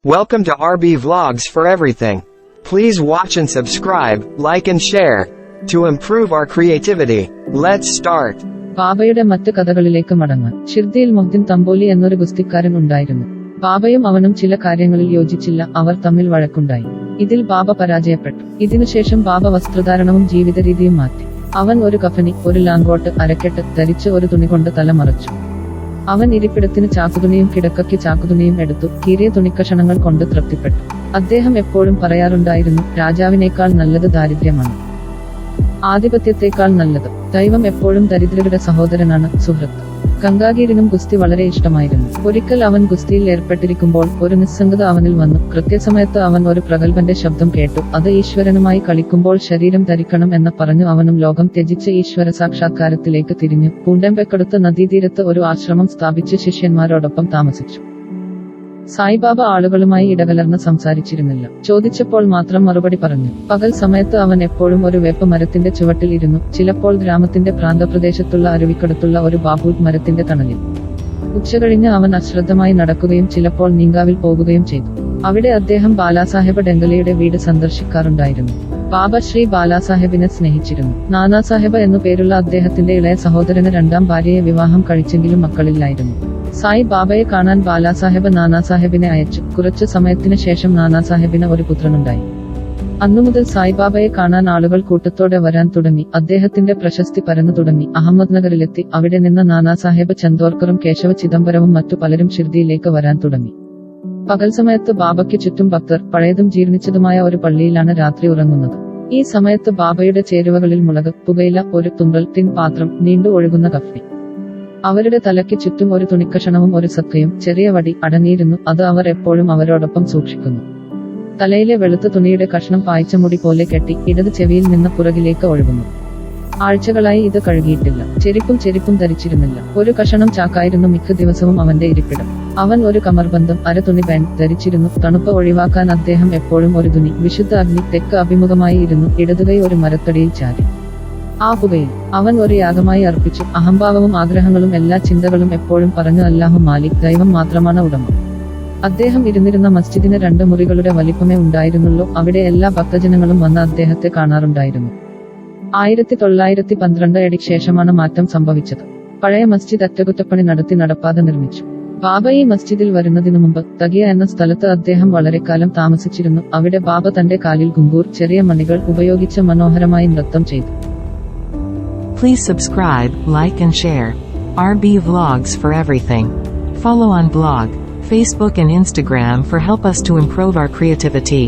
Welcome to RB Vlogs for everything. Please watch and subscribe, like and share to improve our creativity. Let's start. ബാബയുടെ മറ്റ് കഥകളിലേക്ക് മടങ്ങാൻ. ഷിർദിയിൽ മൊഹ്ദിൻ തമ്പോലി എന്നൊരു ഗുസ്തിക്കാരൻ ഉണ്ടായിരുന്നു. ബാബയും അവനും ചില കാര്യങ്ങളിൽ യോജിച്ചില്ല, അവർ തമ്മിൽ വഴക്കുണ്ടായി. ഇതിൽ ബാബ പരാജയപ്പെട്ടു. ഇതിനുശേഷം ബാബ വസ്ത്രധാരണവും ജീവിതരീതിയും മാറ്റി. അവൻ ഒരു കഫനി, ഒരു ലാങ്കോട്ട്, അരക്കെട്ട് ധരിച്ച് ഒരു തുണി കൊണ്ട് തല മറച്ചു. അവൻ ഇരിപ്പിടത്തിന് ചാക്കുതുണിയും കിടക്കയ്ക്ക് ചാക്കുതുണിയും എടുത്തു. കീറിയ തുണിക്കഷണങ്ങൾ കൊണ്ട് തൃപ്തിപ്പെട്ടു. അദ്ദേഹം എപ്പോഴും പറയാറുണ്ടായിരുന്നു, രാജാവിനേക്കാൾ നല്ലത് ദാരിദ്ര്യമാണ്, ആധിപത്യത്തെക്കാൾ നല്ലത്. ദൈവം എപ്പോഴും ദരിദ്രരുടെ സഹോദരനാണ്. സുഹൃത്ത് ഗംഗാഗീരിനും ഗുസ്തി വളരെ ഇഷ്ടമായിരുന്നു. ഒരിക്കൽ അവൻ ഗുസ്തിയിൽ ഏർപ്പെട്ടിരിക്കുമ്പോൾ ഒരു നിസ്സംഗത അവനിൽ വന്നു. കൃത്യസമയത്ത് അവൻ ഒരു പ്രഗൽഭന്റെ ശബ്ദം കേട്ടു. അത് ഈശ്വരനുമായി കളിക്കുമ്പോൾ ശരീരം ധരിക്കണം എന്ന് പറഞ്ഞു. അവനും ലോകം ത്യജിച്ച് ഈശ്വര സാക്ഷാത്കാരത്തിലേക്ക് തിരിഞ്ഞു. പൂണ്ടമ്പെക്കടുത്ത് നദീതീരത്ത് ഒരു ആശ്രമം സ്ഥാപിച്ച് ശിഷ്യന്മാരോടൊപ്പം താമസിച്ചു. സായിബാബ ആളുകളുമായി ഇടകലർന്ന് സംസാരിച്ചിരുന്നില്ല. ചോദിച്ചപ്പോൾ മാത്രം മറുപടി പറഞ്ഞു. പകൽ സമയത്ത് അവൻ എപ്പോഴും ഒരു വേപ്പ മരത്തിന്റെ ചുവട്ടിൽ ഇരുന്നു, ചിലപ്പോൾ ഗ്രാമത്തിന്റെ പ്രാന്തപ്രദേശത്തുള്ള അരുവിക്കടുത്തുള്ള ഒരു ബാബൂട്ട് മരത്തിന്റെ തണലിൽ. ഉച്ചകഴിഞ്ഞ് അവൻ അശ്രദ്ധമായി നടക്കുകയും ചിലപ്പോൾ നീങ്കാവിൽ പോകുകയും ചെയ്തു. അവിടെ അദ്ദേഹം ബാലാസാഹേബ് ഡെങ്കലയുടെ വീട് സന്ദർശിക്കാറുണ്ടായിരുന്നു. ബാബ ശ്രീ ബാലാസാഹേബിനെ സ്നേഹിച്ചിരുന്നു. നാനാസാഹേബ് എന്നു പേരുള്ള അദ്ദേഹത്തിന്റെ ഇളയ സഹോദരന് രണ്ടാം ഭാര്യയെ വിവാഹം കഴിച്ചെങ്കിലും മക്കളില്ലായിരുന്നു. സായി ബാബയെ കാണാൻ ബാലാസാഹേബ് നാനാസാഹേബിനെ അയച്ചു. കുറച്ചു സമയത്തിന് ശേഷം നാനാസാഹേബിന് ഒരു പുത്രനുണ്ടായി. അന്നുമുതൽ സായിബാബയെ കാണാൻ ആളുകൾ കൂട്ടത്തോടെ വരാൻ തുടങ്ങി. അദ്ദേഹത്തിന്റെ പ്രശസ്തി പരന്നു തുടങ്ങി. അഹമ്മദ്നഗറിലെത്തി. അവിടെ നിന്ന് നാനാസാഹേബ് ചന്ദോർക്കറും കേശവ ചിദംബരവും മറ്റു പലരും ഷിർദിയിലേക്ക് വരാൻ തുടങ്ങി. പകൽ സമയത്ത് ബാബയ്ക്ക് ചുറ്റും ഭക്തർ. പഴയതും ജീർണിച്ചതുമായ ഒരു പള്ളിയിലാണ് രാത്രി ഉറങ്ങുന്നത്. ഈ സമയത്ത് ബാബയുടെ ചേരുവകളിൽ മുളക്, പുകയില, ഒരു തുമ്പൽ, ടിൻ പാത്രം, നീണ്ടു ഒഴുകുന്ന കഫ്നി. അവരുടെ തലയ്ക്ക് ചുറ്റും ഒരു തുണിക്കഷണവും ഒരു സത്തയും ചെറിയ വടി അടങ്ങിയിരുന്നു. അത് അവർ എപ്പോഴും അവരോടൊപ്പം സൂക്ഷിക്കുന്നു. തലയിലെ വെളുത്ത തുണിയുടെ കഷ്ണം പായ്ച്ച മുടി പോലെ കെട്ടി ഇടത് ചെവിയിൽ നിന്ന് പുറകിലേക്ക് ഒഴുകുന്നു. ആഴ്ചകളായി ഇത് കഴുകിയിട്ടില്ല. ചെരിപ്പും ധരിച്ചിരുന്നില്ല. ഒരു കഷണം ചാക്കായിരുന്നു മിക്ക ദിവസവും അവന്റെ ഇരിപ്പിടം. അവൻ ഒരു കമർബന്ധം, അര തുണി പാന്റ് ധരിച്ചിരുന്നു. തണുപ്പ് ഒഴിവാക്കാൻ അദ്ദേഹം എപ്പോഴും ഒരു തുണി. വിശുദ്ധ അഗ്നി തെക്ക് അഭിമുഖമായി ഇരുന്നു. ഇടതുകൈ ഒരു മരത്തടിയിൽ ചാരി. ആ പുകയിൽ അവൻ ഒരു യാഗമായി അർപ്പിച്ചു. അഹംഭാവവും ആഗ്രഹങ്ങളും എല്ലാ ചിന്തകളും എപ്പോഴും പറഞ്ഞു, അല്ലാഹു മാലിക്, ദൈവം മാത്രമാണ് ഉടമ. അദ്ദേഹം ഇരുന്നിരുന്ന മസ്ജിദിന് 2 മുറികളുടെ വലിപ്പമേ ഉണ്ടായിരുന്നുള്ളൂ. അവിടെ എല്ലാ ഭക്തജനങ്ങളും വന്ന് അദ്ദേഹത്തെ കാണാറുണ്ടായിരുന്നു. 1912 AD ശേഷമാണ് മാറ്റം സംഭവിച്ചത്. പഴയ മസ്ജിദ് അറ്റകുറ്റപ്പണി നടത്തി നടപ്പാത നിർമ്മിച്ചു. ബാബ ഈ മസ്ജിദിൽ വരുന്നതിനു മുമ്പ് തകിയ എന്ന സ്ഥലത്ത് അദ്ദേഹം വളരെക്കാലം താമസിച്ചിരുന്നു. അവിടെ ബാബ തന്റെ കാലിൽ ഗുംഗൂർ, ചെറിയ മണികൾ ഉപയോഗിച്ച് മനോഹരമായി നൃത്തം ചെയ്തു. Please subscribe, like and share. RB Vlogs for everything. Follow on blog, Facebook and Instagram for help us to improve our creativity.